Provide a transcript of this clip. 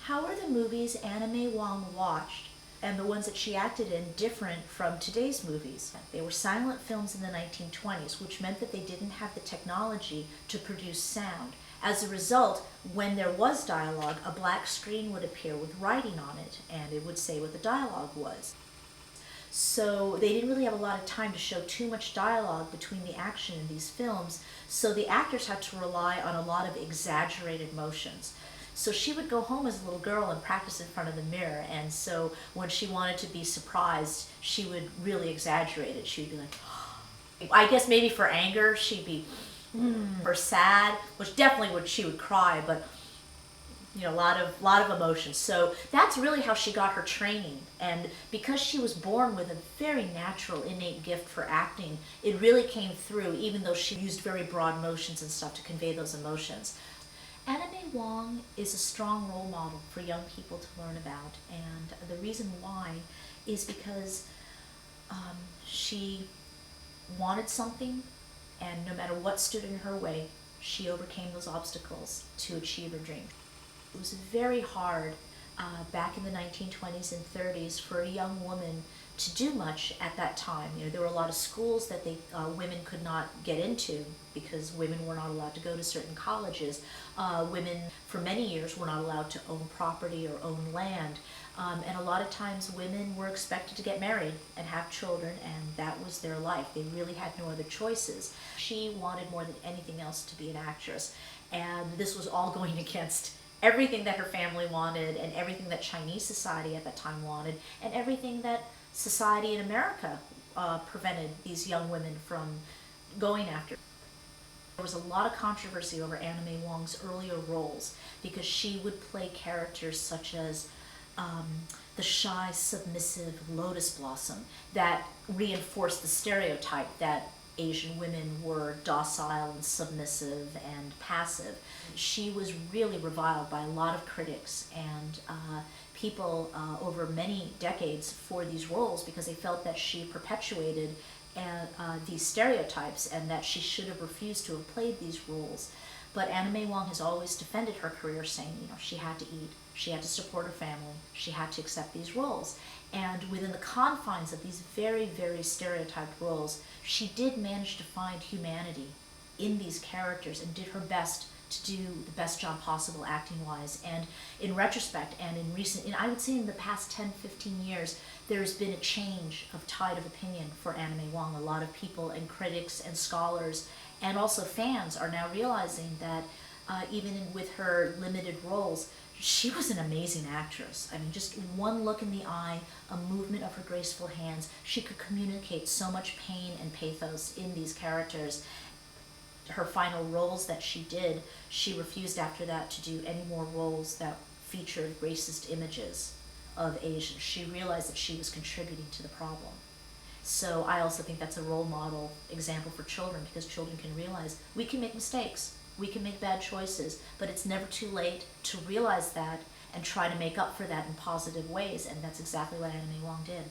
How are the movies Anna May Wong watched and the ones that she acted in different from today's movies? They were silent films in the 1920s, which meant that they didn't have the technology to produce sound. As a result, when there was dialogue, a black screen would appear with writing on it, and it would say what the dialogue was. So they didn't really have a lot of time to show too much dialogue between the action in these films, so the actors had to rely on a lot of exaggerated motions. So she would go home as a little girl and practice in front of the mirror, and so when she wanted to be surprised, she would really exaggerate it. She'd be like, I guess maybe for anger, she'd be, or sad, which definitely she would cry, but a lot of emotions. So that's really how she got her training, and because she was born with a very natural innate gift for acting, it really came through, even though she used very broad motions and stuff to convey those emotions. Anna May Wong is a strong role model for young people to learn about, and the reason why is because she wanted something, and no matter what stood in her way, she overcame those obstacles to achieve her dream. It was very hard back in the 1920s and 30s for a young woman to do much at that time. There were a lot of schools that women could not get into because women were not allowed to go to certain colleges. Women, for many years, were not allowed to own property or own land. And a lot of times women were expected to get married and have children, and that was their life. They really had no other choices. She wanted more than anything else to be an actress, and this was all going against everything that her family wanted and everything that Chinese society at that time wanted and everything that society in America prevented these young women from going after. There was a lot of controversy over Anna May Wong's earlier roles because she would play characters such as the shy, submissive lotus blossom that reinforced the stereotype that Asian women were docile and submissive and passive. She was really reviled by a lot of critics and people over many decades for these roles because they felt that she perpetuated these stereotypes and that she should have refused to have played these roles. But Anna May Wong has always defended her career, saying, she had to eat, she had to support her family, she had to accept these roles. And within the confines of these very, very stereotyped roles, she did manage to find humanity in these characters and did her best to do the best job possible acting-wise. And in retrospect, and I would say in the past 10, 15 years, there's been a change of tide of opinion for Anna May Wong. A lot of people and critics and scholars and also fans are now realizing that even with her limited roles, she was an amazing actress. I mean, just one look in the eye, a movement of her graceful hands, she could communicate so much pain and pathos in these characters. Her final roles that she did, she refused after that to do any more roles that featured racist images of Asians. She realized that she was contributing to the problem. So I also think that's a role model example for children, because children can realize we can make mistakes, we can make bad choices, but it's never too late to realize that and try to make up for that in positive ways, and that's exactly what Anna May Wong did.